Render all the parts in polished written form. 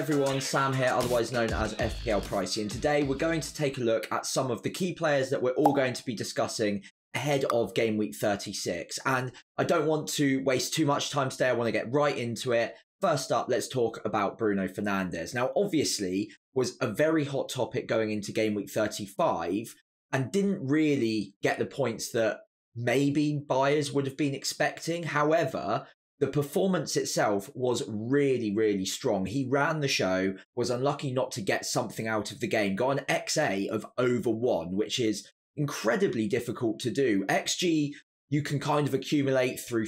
everyone, Sam here, otherwise known as FPL Pricey, and today we're going to take a look at some of the key players that we're all going to be discussing ahead of game week 36. And I don't want to waste too much time today, I want to get right into it. First up, let's talk about Bruno Fernandes. Now, obviously, was a very hot topic going into game week 35 and didn't really get the points that maybe buyers would have been expecting. However, the performance itself was really, really strong. He ran the show, was unlucky not to get something out of the game, got an XA of over 1, which is incredibly difficult to do. XG, you can kind of accumulate through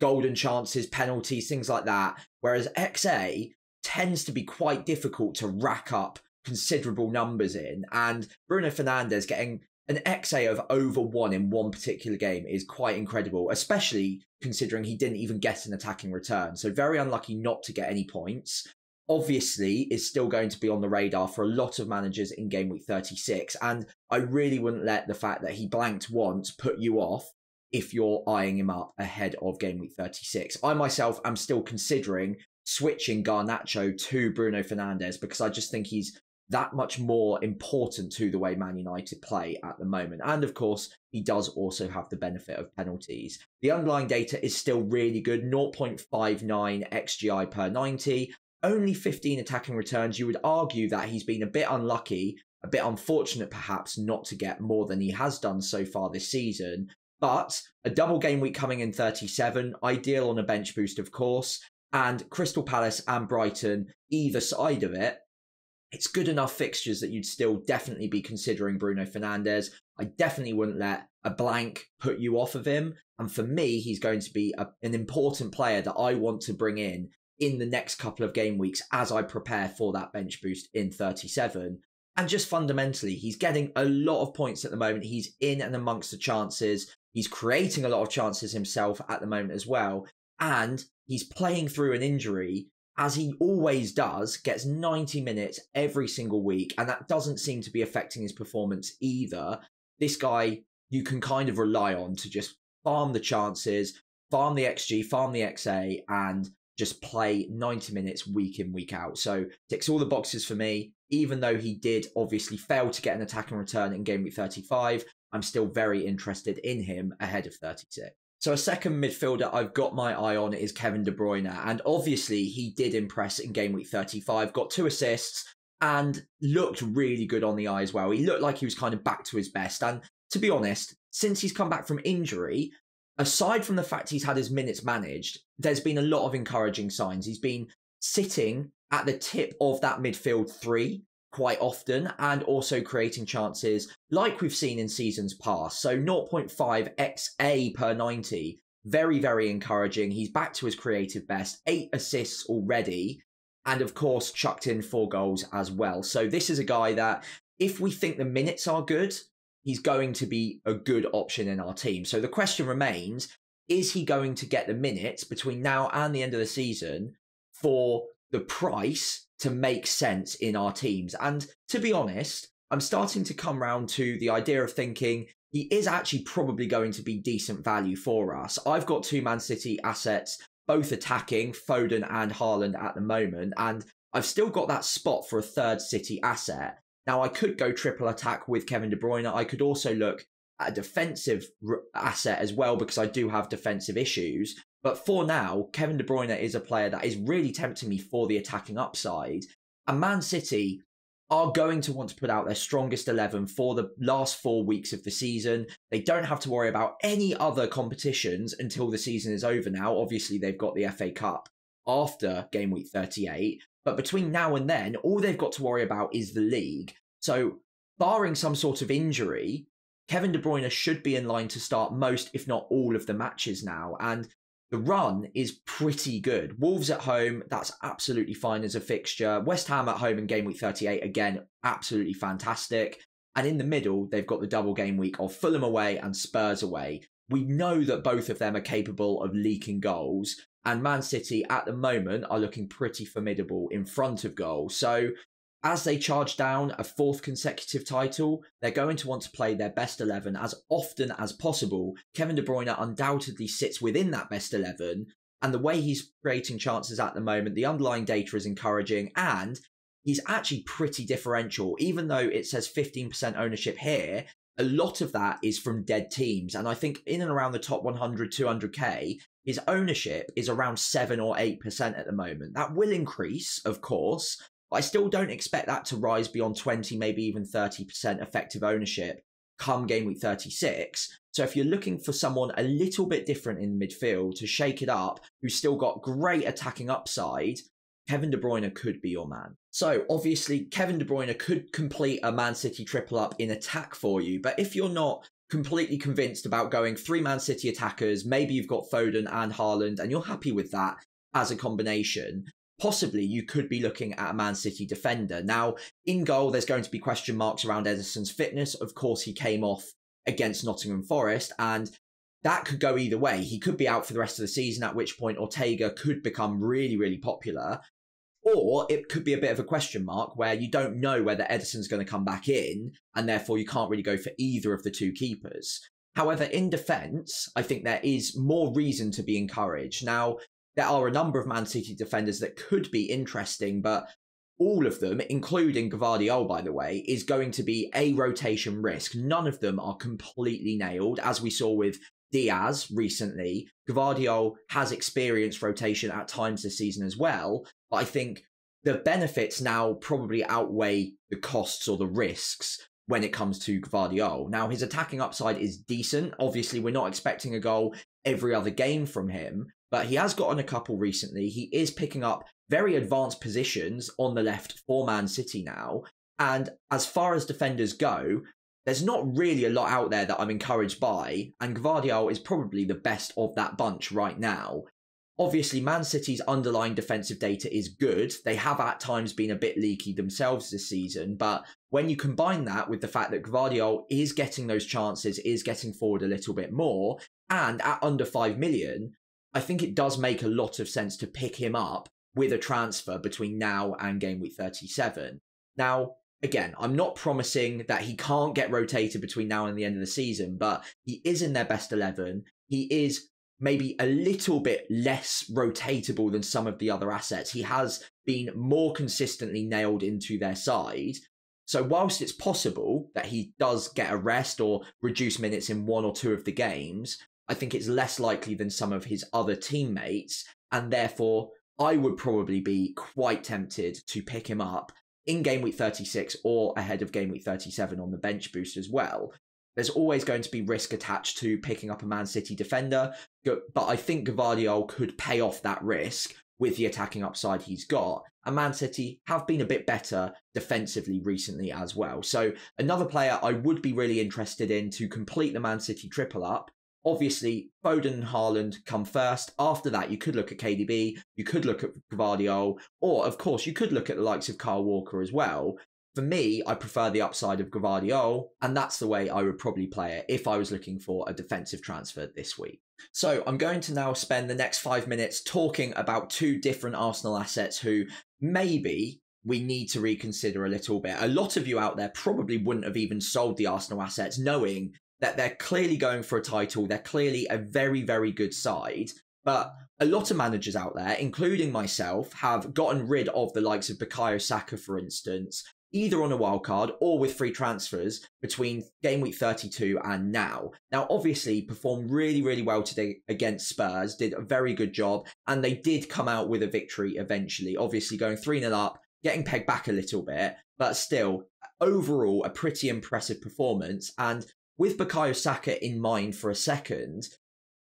golden chances, penalties, things like that, whereas XA tends to be quite difficult to rack up considerable numbers in. And Bruno Fernandes getting an XA of over 1 in one particular game is quite incredible, especially considering he didn't even get an attacking return. So very unlucky not to get any points. Obviously, is still going to be on the radar for a lot of managers in game week 36. And I really wouldn't let the fact that he blanked once put you off if you're eyeing him up ahead of game week 36. I myself am still considering switching Garnacho to Bruno Fernandes because I just think he's that much more important to the way Man United play at the moment. And of course, he does also have the benefit of penalties. The underlying data is still really good, 0.59 XGI per 90, only 15 attacking returns. You would argue that he's been a bit unlucky, a bit unfortunate perhaps not to get more than he has done so far this season. But a double game week coming in 37, ideal on a bench boost of course, and Crystal Palace and Brighton, either side of it, it's good enough fixtures that you'd still definitely be considering Bruno Fernandes. I definitely wouldn't let a blank put you off of him. And for me, he's going to be an important player that I want to bring in the next couple of game weeks as I prepare for that bench boost in 37. And just fundamentally, he's getting a lot of points at the moment. He's in and amongst the chances. He's creating a lot of chances himself at the moment as well. And he's playing through an injury, as he always does, gets 90 minutes every single week, and that doesn't seem to be affecting his performance either. This guy, you can kind of rely on to just farm the chances, farm the XG, farm the XA, and just play 90 minutes week in, week out. So ticks all the boxes for me. Even though he did obviously fail to get an attacking return in game week 35, I'm still very interested in him ahead of 36. So a second midfielder I've got my eye on is Kevin De Bruyne. And obviously he did impress in game week 35, got 2 assists and looked really good on the eye as well. He looked like he was kind of back to his best. And to be honest, since he's come back from injury, aside from the fact he's had his minutes managed, there's been a lot of encouraging signs. He's been sitting at the tip of that midfield 3 quite often and also creating chances like we've seen in seasons past. So 0.5 XA per 90, very, very encouraging. He's back to his creative best, 8 assists already, and of course chucked in 4 goals as well. So this is a guy that if we think the minutes are good, he's going to be a good option in our team. So the question remains, is he going to get the minutes between now and the end of the season for the price to make sense in our teams? And to be honest, I'm starting to come round to the idea of thinking he is actually probably going to be decent value for us. I've got 2 Man City assets, both attacking, Foden and Haaland at the moment, and I've still got that spot for a third City asset. Now, I could go triple attack with Kevin De Bruyne. I could also look at a defensive asset as well because I do have defensive issues. But for now, Kevin De Bruyne is a player that is really tempting me for the attacking upside. And Man City are going to want to put out their strongest 11 for the last 4 weeks of the season. They don't have to worry about any other competitions until the season is over now. Obviously, they've got the FA Cup after game week 38. But between now and then, all they've got to worry about is the league. So barring some sort of injury, Kevin De Bruyne should be in line to start most, if not all, of the matches now. And the run is pretty good. Wolves at home, that's absolutely fine as a fixture. West Ham at home in game week 38, again, absolutely fantastic. And in the middle, they've got the double game week of Fulham away and Spurs away. We know that both of them are capable of leaking goals. And Man City at the moment are looking pretty formidable in front of goal. So as they charge down a 4th consecutive title, they're going to want to play their best 11 as often as possible. Kevin De Bruyne undoubtedly sits within that best 11, And the way he's creating chances at the moment, the underlying data is encouraging, and he's actually pretty differential. Even though it says 15% ownership here, a lot of that is from dead teams. And I think in and around the top 100, 200k, his ownership is around 7 or 8% at the moment. That will increase, of course, but I still don't expect that to rise beyond 20, maybe even 30% effective ownership come game week 36. So if you're looking for someone a little bit different in midfield to shake it up, who's still got great attacking upside, Kevin De Bruyne could be your man. So obviously, Kevin De Bruyne could complete a Man City triple up in attack for you. But if you're not completely convinced about going 3 Man City attackers, maybe you've got Foden and Haaland and you're happy with that as a combination, possibly you could be looking at a Man City defender. Now, in goal, there's going to be question marks around Ederson's fitness. Of course, he came off against Nottingham Forest, and that could go either way. He could be out for the rest of the season, at which point Ortega could become really, really popular. Or it could be a bit of a question mark where you don't know whether Ederson's going to come back in, and therefore you can't really go for either of the two keepers. However, in defence, I think there is more reason to be encouraged. Now, there are a number of Man City defenders that could be interesting, but all of them, including Gvardiol, by the way, is going to be a rotation risk. None of them are completely nailed, as we saw with Diaz recently. Gvardiol has experienced rotation at times this season as well, but I think the benefits now probably outweigh the costs or the risks when it comes to Gvardiol. Now, his attacking upside is decent. Obviously, we're not expecting a goal every other game from him, but he has gotten a couple recently. He is picking up very advanced positions on the left for Man City now. And as far as defenders go, there's not really a lot out there that I'm encouraged by, and Gvardiol is probably the best of that bunch right now. Obviously, Man City's underlying defensive data is good. They have at times been a bit leaky themselves this season, but when you combine that with the fact that Gvardiol is getting those chances, is getting forward a little bit more, and at under 5 million, I think it does make a lot of sense to pick him up with a transfer between now and game week 37. Now, again, I'm not promising that he can't get rotated between now and the end of the season, but he is in their best 11. He is maybe a little bit less rotatable than some of the other assets. He has been more consistently nailed into their side. So whilst it's possible that he does get a rest or reduce minutes in 1 or 2 of the games, I think it's less likely than some of his other teammates, and therefore I would probably be quite tempted to pick him up in game week 36 or ahead of game week 37 on the bench boost as well. There's always going to be risk attached to picking up a Man City defender, but I think Gvardiol could pay off that risk with the attacking upside he's got. And Man City have been a bit better defensively recently as well. So another player I would be really interested in to complete the Man City triple up. Obviously, Foden and Haaland come first. After that, you could look at KDB, you could look at Gvardiol, or, of course, you could look at the likes of Kyle Walker as well. For me, I prefer the upside of Gvardiol, and that's the way I would probably play it if I was looking for a defensive transfer this week. So I'm going to now spend the next 5 minutes talking about 2 different Arsenal assets who maybe we need to reconsider a little bit. A lot of you out there probably wouldn't have even sold the Arsenal assets knowing that they're clearly going for a title. They're clearly a very, very good side. But a lot of managers out there, including myself, have gotten rid of the likes of Bukayo Saka, for instance, either on a wildcard or with free transfers between game week 32 and now. Now, obviously, performed really, really well today against Spurs, did a very good job, and they did come out with a victory eventually, obviously going 3-0 up, getting pegged back a little bit, but still, overall, a pretty impressive performance. And with Bukayo Saka in mind for a second,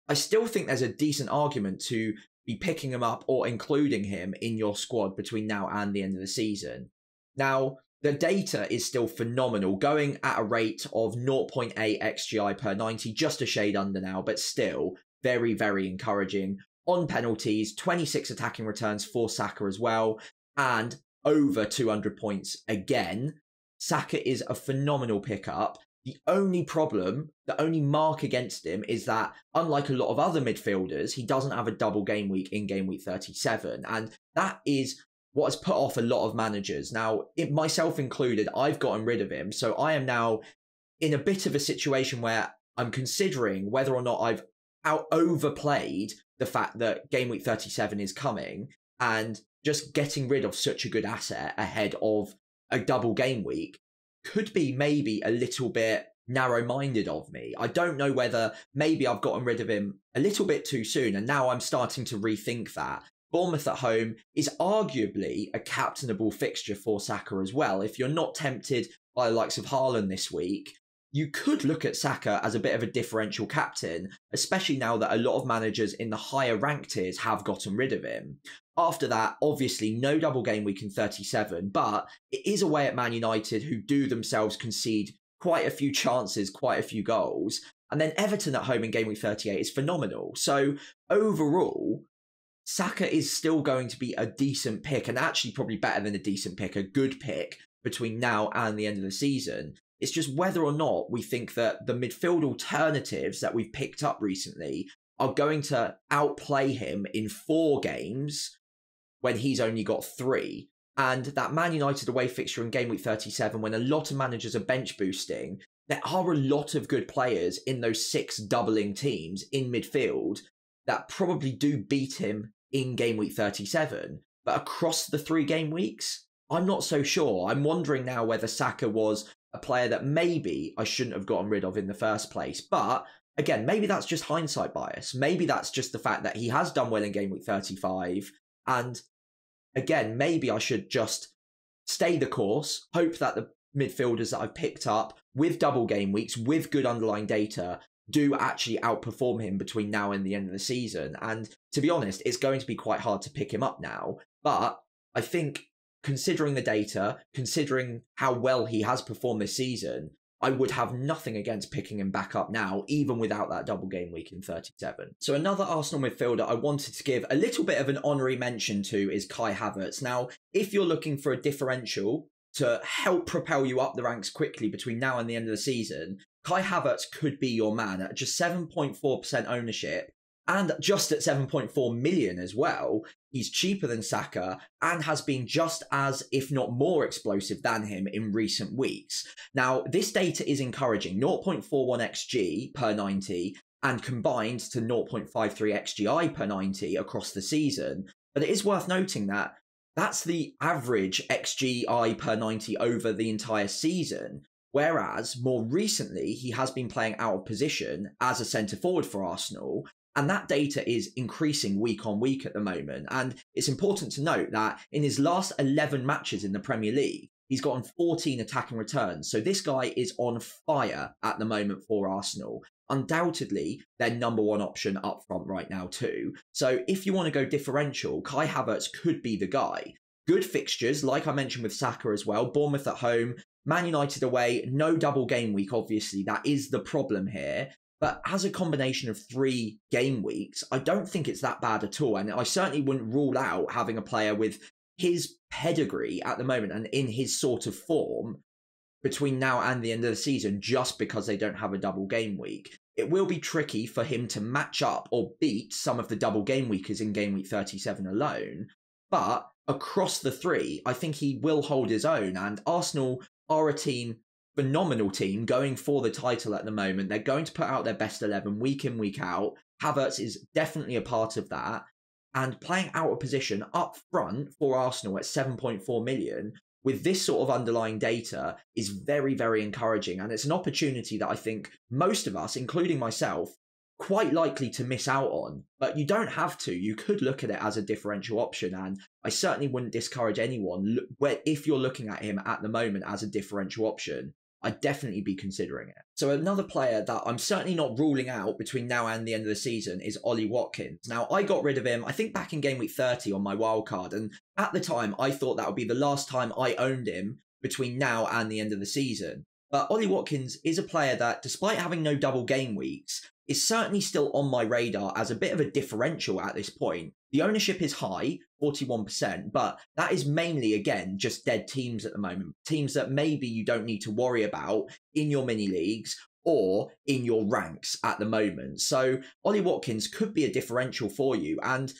I still think there's a decent argument to be picking him up or including him in your squad between now and the end of the season. Now, the data is still phenomenal, going at a rate of 0.8 XGI per 90, just a shade under now, but still very, very encouraging. On penalties, 26 attacking returns for Saka as well, and over 200 points again. Saka is a phenomenal pickup. The only problem, the only mark against him is that, unlike a lot of other midfielders, he doesn't have a double game week in game week 37. And that is what has put off a lot of managers. Now, myself included, I've gotten rid of him. So I am now in a bit of a situation where I'm considering whether or not I've overplayed the fact that game week 37 is coming, and just getting rid of such a good asset ahead of a double game week could be maybe a little bit narrow-minded of me. I don't know whether maybe I've gotten rid of him a little bit too soon, and now I'm starting to rethink that. Bournemouth at home is arguably a captainable fixture for Saka as well. If you're not tempted by the likes of Haaland this week, you could look at Saka as a bit of a differential captain, especially now that a lot of managers in the higher ranked tiers have gotten rid of him. After that, obviously, no double game week in 37, but it is away at Man United, who do themselves concede quite a few chances, quite a few goals. And then Everton at home in game week 38 is phenomenal. So overall, Saka is still going to be a decent pick, and actually probably better than a decent pick, a good pick between now and the end of the season. It's just whether or not we think that the midfield alternatives that we've picked up recently are going to outplay him in 4 games when he's only got 3. And that Man United away fixture in game week 37, when a lot of managers are bench boosting, there are a lot of good players in those 6 doubling teams in midfield that probably do beat him in game week 37. But across the 3 game weeks, I'm not so sure. I'm wondering now whether Saka was a player that maybe I shouldn't have gotten rid of in the first place. But again, maybe that's just hindsight bias. Maybe that's just the fact that he has done well in game week 35. And again, maybe I should just stay the course, hope that the midfielders that I've picked up with double game weeks, with good underlying data, do actually outperform him between now and the end of the season. And to be honest, it's going to be quite hard to pick him up now. But I think, considering the data, considering how well he has performed this season, I would have nothing against picking him back up now, even without that double game week in 37. So another Arsenal midfielder I wanted to give a little bit of an honorary mention to is Kai Havertz. Now, if you're looking for a differential to help propel you up the ranks quickly between now and the end of the season, Kai Havertz could be your man at just 7.4% ownership. And just at 7.4 million as well. He's cheaper than Saka and has been just as, if not more, explosive than him in recent weeks. Now, this data is encouraging. 0.41 XG per 90 and combined to 0.53 XGI per 90 across the season. But it is worth noting that that's the average XGI per 90 over the entire season. Whereas, more recently, he has been playing out of position as a centre-forward for Arsenal. And that data is increasing week on week at the moment. And it's important to note that in his last 11 matches in the Premier League, he's gotten 14 attacking returns. So this guy is on fire at the moment for Arsenal. Undoubtedly, their number 1 option up front right now too. So if you want to go differential, Kai Havertz could be the guy. Good fixtures, like I mentioned with Saka as well. Bournemouth at home, Man United away, no double game week, obviously. That is the problem here. But as a combination of 3 game weeks, I don't think it's that bad at all. And I certainly wouldn't rule out having a player with his pedigree at the moment and in his sort of form between now and the end of the season just because they don't have a double game week. It will be tricky for him to match up or beat some of the double game weekers in game week 37 alone. But across the 3, I think he will hold his own. And Arsenal are a phenomenal team going for the title at the moment. They're going to put out their best 11 week in, week out. Havertz is definitely a part of that. And playing out of position up front for Arsenal at 7.4 million with this sort of underlying data is very, very encouraging. And it's an opportunity that I think most of us, including myself, quite likely to miss out on. But you don't have to. You could look at it as a differential option. And I certainly wouldn't discourage anyone, if you're looking at him at the moment as a differential option, I'd definitely be considering it. So another player that I'm certainly not ruling out between now and the end of the season is Ollie Watkins. Now, I got rid of him, I think back in game week 30 on my wildcard, and at the time, I thought that would be the last time I owned him between now and the end of the season. But Ollie Watkins is a player that, despite having no double game weeks, is certainly still on my radar as a bit of a differential at this point. The ownership is high, 41%, but that is mainly, again, just dead teams at the moment. Teams that maybe you don't need to worry about in your mini leagues or in your ranks at the moment. So Ollie Watkins could be a differential for you. And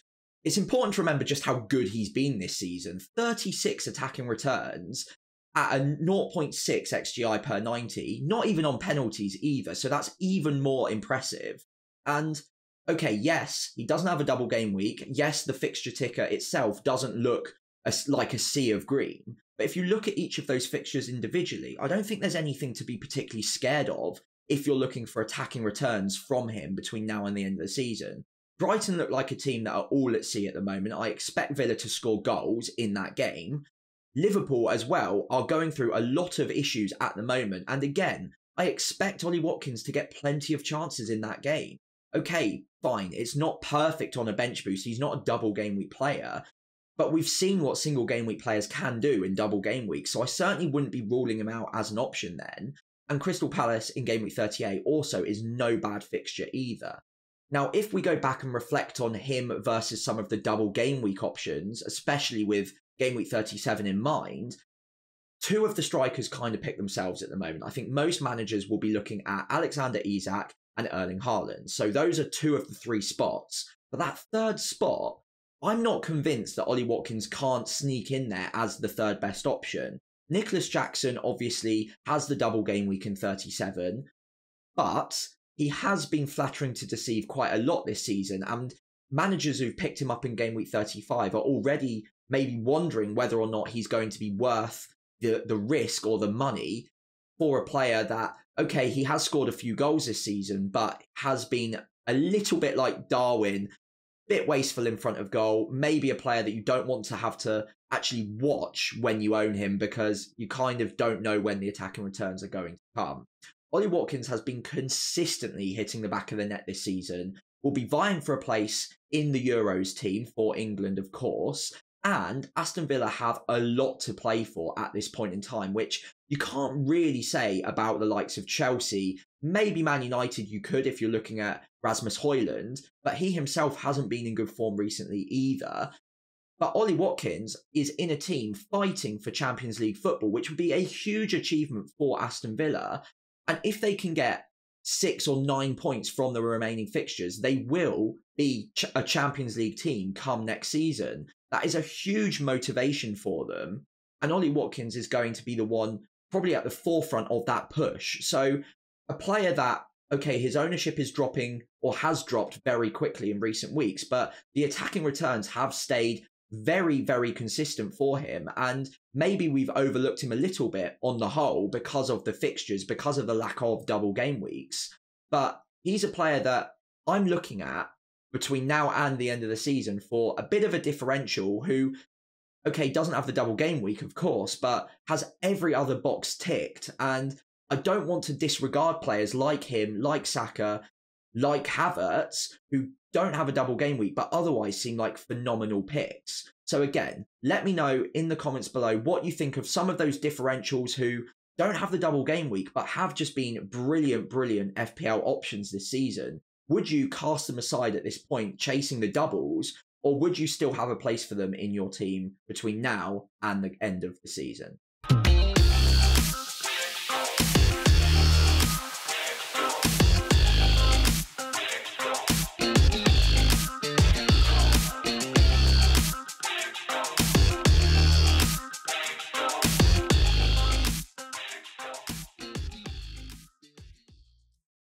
it's important to remember just how good he's been this season. 36 attacking returns at a 0.6 XGI per 90, not even on penalties either. So that's even more impressive. And okay, yes, he doesn't have a double game week. Yes, the fixture ticker itself doesn't look like a sea of green. But if you look at each of those fixtures individually, I don't think there's anything to be particularly scared of if you're looking for attacking returns from him between now and the end of the season. Brighton look like a team that are all at sea at the moment. I expect Villa to score goals in that game. Liverpool as well are going through a lot of issues at the moment. And again, I expect Ollie Watkins to get plenty of chances in that game. Okay, fine. It's not perfect on a bench boost. He's not a double game week player. But we've seen what single game week players can do in double game weeks. So I certainly wouldn't be ruling him out as an option then. And Crystal Palace in game week 38 also is no bad fixture either. Now, if we go back and reflect on him versus some of the double game week options, especially with game week 37 in mind, two of the strikers kind of pick themselves at the moment. I think most managers will be looking at Alexander Isak and Erling Haaland. So those are two of the three spots. But that third spot, I'm not convinced that Ollie Watkins can't sneak in there as the third best option. Nicholas Jackson obviously has the double game week in 37, but he has been flattering to deceive quite a lot this season, and managers who've picked him up in game week 35 are already maybe wondering whether or not he's going to be worth the risk or the money for a player that, okay, he has scored a few goals this season, but has been a little bit like Darwin, bit wasteful in front of goal, maybe a player that you don't want to have to actually watch when you own him because you kind of don't know when the attacking returns are going to come. Ollie Watkins has been consistently hitting the back of the net this season, will be vying for a place in the Euros team for England, of course, and Aston Villa have a lot to play for at this point in time, which you can't really say about the likes of Chelsea. Maybe Man United you could if you're looking at Rasmus Højlund, but he himself hasn't been in good form recently either. But Ollie Watkins is in a team fighting for Champions League football, which would be a huge achievement for Aston Villa. And if they can get 6 or 9 points from the remaining fixtures, they will be a Champions League team come next season. That is a huge motivation for them. And Ollie Watkins is going to be the one probably at the forefront of that push. So a player that, okay, his ownership is dropping or has dropped very quickly in recent weeks, but the attacking returns have stayed very, very consistent for him. And maybe we've overlooked him a little bit on the whole because of the fixtures, because of the lack of double game weeks. But he's a player that I'm looking at between now and the end of the season for a bit of a differential who, okay, doesn't have the double game week, of course, but has every other box ticked. And I don't want to disregard players like him, like Saka, like Havertz, who don't have a double game week, but otherwise seem like phenomenal picks. So again, let me know in the comments below what you think of some of those differentials who don't have the double game week, but have just been brilliant FPL options this season. Would you cast them aside at this point, chasing the doubles, or would you still have a place for them in your team between now and the end of the season?